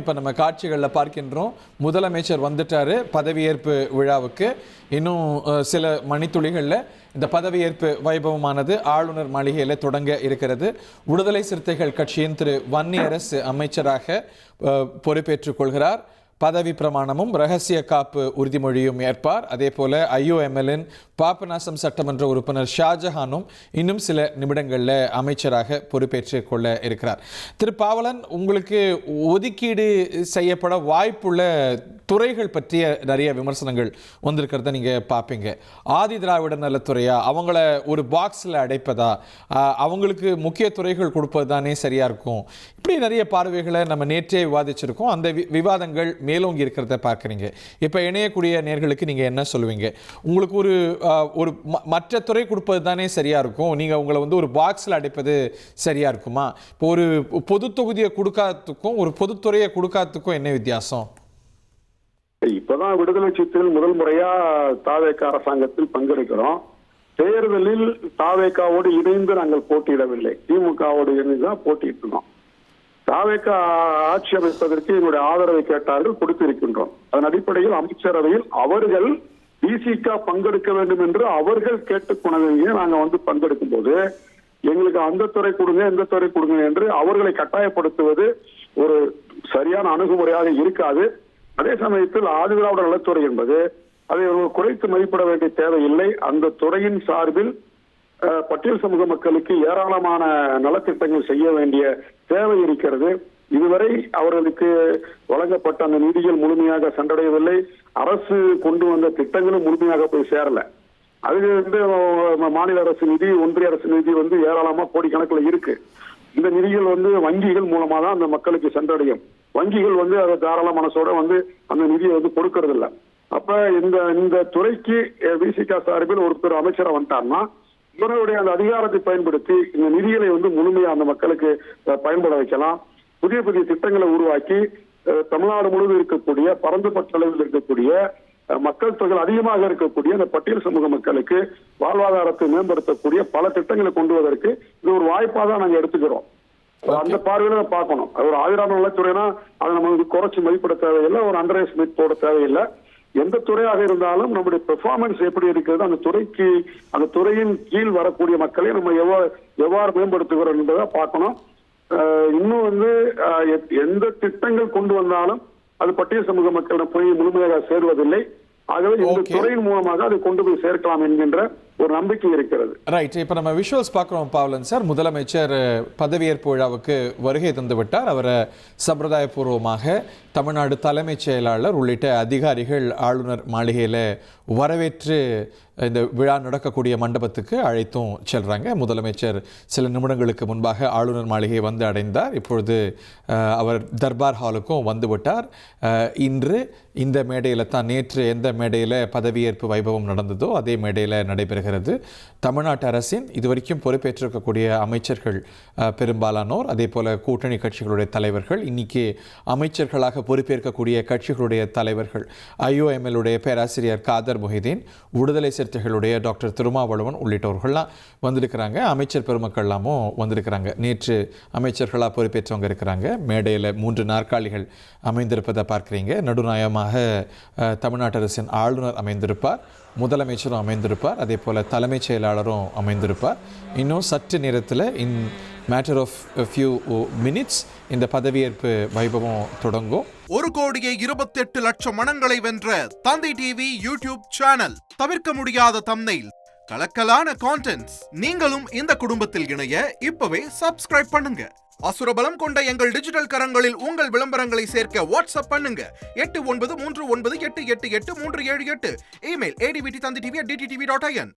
இப்போ நம்ம காட்சிகளில் பார்க்கின்றோம், முதலமைச்சர் வந்துட்டாரு பதவியேற்பு விழாவுக்கு. இன்னும் சில மணித்துளிகளில் இந்த பதவியேற்பு வைபவமானது ஆளுநர் மாளிகையில் தொடங்க இருக்கிறது. விடுதலை சிறுத்தைகள் கட்சியின் திரு வன்னியரசு அமைச்சராக பொறுப்பேற்றுக் கொள்கிறார். பதவி பிரமாணமும் ரகசிய காப்பு உறுதிமொழியும் ஏற்பார். அதே போல IOMLன் பாபநாசம் சட்டமன்ற உறுப்பினர் ஷாஜஹானும் இன்னும் சில நிமிடங்களில் அமைச்சராக பொறுப்பேற்றுக் கொள்ள இருக்கிறார். திரு பாவலன், உங்களுக்கு ஒதுக்கீடு செய்யப்பட வாய்ப்புள்ள துறைகள் பற்றிய நிறைய விமர்சனங்கள் வந்திருக்கிறத நீங்கள் பார்ப்பீங்க. ஆதி திராவிட நலத்துறையா, அவங்கள ஒரு பாக்ஸில் அடைப்பதா, அவங்களுக்கு முக்கிய துறைகள் கொடுப்பது தானே சரியாக இருக்கும், இப்படி நிறைய பார்வைகளை நம்ம நேற்றே விவாதிச்சிருக்கோம். அந்த விவாதங்கள் மேலோங்கி இருக்கிறத பார்க்குறீங்க. இப்போ இணையக்கூடிய நேர்களுக்கு நீங்கள் என்ன சொல்லுவீங்க? உங்களுக்கு ஒரு மற்ற துறை கொடுப்பது தானே சரியாக இருக்கும், நீங்கள் உங்களை ஒரு பாக்ஸில் அடைப்பது சரியாக இருக்குமா? இப்போ ஒரு பொது தொகுதியை கொடுக்காததுக்கும் ஒரு பொதுத்துறையை கொடுக்காததுக்கும் என்ன வித்தியாசம்? இப்பதான் விடுதலை சிறுத்தைகள் முதல் முறையா தாவேகா அரசாங்கத்தில் பங்கெடுக்கிறோம். தேர்தலில் தாவேகாவோடு இணைந்து நாங்கள் போட்டியிடவில்லை, திமுகவோடு இணைந்து தான் போட்டியிட்டோம். தாவேகா ஆட்சி அமைப்பதற்கு எங்களுடைய ஆதரவை கேட்டார்கள், கொடுத்திருக்கின்றோம். அதன் அடிப்படையில் அமைச்சரவையில் அவர்கள் விசிக பங்கெடுக்க வேண்டும் என்று அவர்கள் கேட்டுக்கொண்டவங்க நாங்க பங்கெடுக்கும் போது எங்களுக்கு அந்த துறை கொடுங்க இந்த துறை கொடுங்க என்று அவர்களை கட்டாயப்படுத்துவது ஒரு சரியான அணுகுமுறையாக இருக்காது. அதே சமயத்தில் ஆதிதிராவிட நலத்துறை என்பது அதை குறைத்து மதிப்பிட வேண்டிய தேவையில்லை. அந்த துறையின் சார்பில் பட்டியல் சமூக மக்களுக்கு ஏராளமான நலத்திட்டங்கள் செய்ய வேண்டிய தேவை இருக்கிறது. இதுவரை அவர்களுக்கு வழங்கப்பட்ட அந்த நிதிகள் முழுமையாக சென்றடையவில்லை. அரசு கொண்டு வந்த திட்டங்களும் முழுமையாக போய் சேரல. அது மாநில அரசு நிதி, ஒன்றிய அரசு நிதி ஏராளமா கோடிக்கணக்கில் இருக்கு. இந்த நிதிகள் வங்கிகள் மூலமா தான் அந்த மக்களுக்கு சென்றடையும். வங்கிகள் அதை தாராள மனசோட அந்த நிதியை கொடுக்கறது இல்லை. அப்ப இந்த துறைக்கு விசிக சார்பில் ஒருத்தர் அமைச்சரை வந்துட்டார்னா இவருடைய அந்த அதிகாரத்தை பயன்படுத்தி இந்த நிதிகளை முழுமையா அந்த மக்களுக்கு பயன்பட வைக்கலாம். புதிய புதிய திட்டங்களை உருவாக்கி தமிழ்நாடு முழுவதும் இருக்கக்கூடிய பரந்துபட்ட அளவில் இருக்கக்கூடிய மக்கள் தொகை அதிகமாக இருக்கக்கூடிய அந்த பட்டியல் சமூக மக்களுக்கு வாழ்வாதாரத்தை மேம்படுத்தக்கூடிய பல திட்டங்களை கொண்டு வருவதற்கு இது ஒரு வாய்ப்பாக தான் நாங்க எடுத்துக்கிறோம். அந்த பார்வையில பார்க்கணும். ஒரு ஆதிராவிட நலத்துறைனா அதை நம்ம குறைச்சு மதிப்பிட தேவையில்லை, ஒரு அண்டர் எஸ்டிமேட் போட தேவையில்லை. எந்த துறையாக இருந்தாலும் நம்முடைய பெர்ஃபார்மன்ஸ் எப்படி இருக்கிறது, அந்த துறையின் கீழ் வரக்கூடிய மக்களை நம்ம எவ்வாறு மேம்படுத்துகிறோம் என்பதை பார்க்கணும். இன்னும் எந்த திட்டங்கள் கொண்டு வந்தாலும் அது பட்டியல் சமூக மக்களிடம் போய் முழுமையாக சேருவதில்லை. ஆகவே இந்த துறையின் மூலமாக அதை கொண்டு போய் சேர்க்கலாம் என்கின்ற ஒரு நம்பிக்கை இருக்கிறது. ரைட். இப்போ நம்ம விஷுவல்ஸ் பார்க்குறோம் பாவலன் சார். முதலமைச்சர் பதவியேற்பு விழாவுக்கு வருகை தந்து விட்டார். அவரை சம்பிரதாயபூர்வமாக தமிழ்நாடு தலைமைச் செயலாளர் உள்ளிட்ட அதிகாரிகள் ஆளுநர் மாளிகையில் வரவேற்று இந்த விழா நடக்கக்கூடிய மண்டபத்துக்கு அழைத்தும் செல்றாங்க. முதலமைச்சர் சில நிமிடங்களுக்கு முன்பாக ஆளுநர் மாளிகையை அடைந்தார். இப்பொழுது அவர் தர்பார் ஹாலுக்கும் வந்துவிட்டார். இன்று இந்த மேடையில் தான், நேற்று எந்த மேடையில் பதவியேற்பு வைபவம் நடந்ததோ அதே மேடையில் நடைபெறுகிறது. தமிழ்நாட்டு அரசின் இதுவரைக்கும் பொறுப்பேற்றிருக்கக்கூடிய அமைச்சர்கள் பெரும்பாலானோர், அதே போல் கூட்டணி கட்சிகளுடைய தலைவர்கள், இன்னைக்கு அமைச்சர்களாக பொறுப்பேற்கக்கூடிய கட்சிகளுடைய தலைவர்கள், IOMLுடைய பேராசிரியர் காதர் மொஹிதீன், விடுதலை சிறுத்தைகளுடைய டாக்டர் திருமாவளவன் உள்ளிட்டவர்கள்லாம் வந்திருக்கிறாங்க. அமைச்சர் பெருமக்கள்லாமும் வந்திருக்கிறாங்க. நேற்று அமைச்சர்களாக பொறுப்பேற்றவங்க இருக்கிறாங்க. மேடையில் 3 நாற்காலிகள் அமைந்திருப்பதை பார்க்குறீங்க. நடுநாயகமாக தமிழ்நாட்டு அரசின் ஆளுநர் அமைந்திருப்பார், முதலமைச்சரும் அமைந்திருப்பார், அதே போல் தலைமைச் செயலாளரும் அமைந்திருப்பார். இன்னும் சற்று நேரத்தில் மேட்டர் ஆஃப் ஃபியூ மினிட்ஸ் இந்த பதவியேற்பு வைபவம் தொடங்கும். 1,28,00,000 மனங்களை வென்ற தந்தி டிவி யூடியூப் சேனல். தவிர்க்க முடியாத தம்ப்நெயில், கலக்கலான கான்டென்ட்ஸ். நீங்களும் இந்த குடும்பத்தில் இணைய இப்பவே சப்ஸ்கிரைப் பண்ணுங்க. அசுரபலம் கொண்ட எங்கள் டிஜிட்டல் கரங்களில் உங்கள் விளம்பரங்களை சேர்க்க வாட்ஸ்அப் பண்ணுங்க. 8939888378. Email advtthanditv@dttv.in.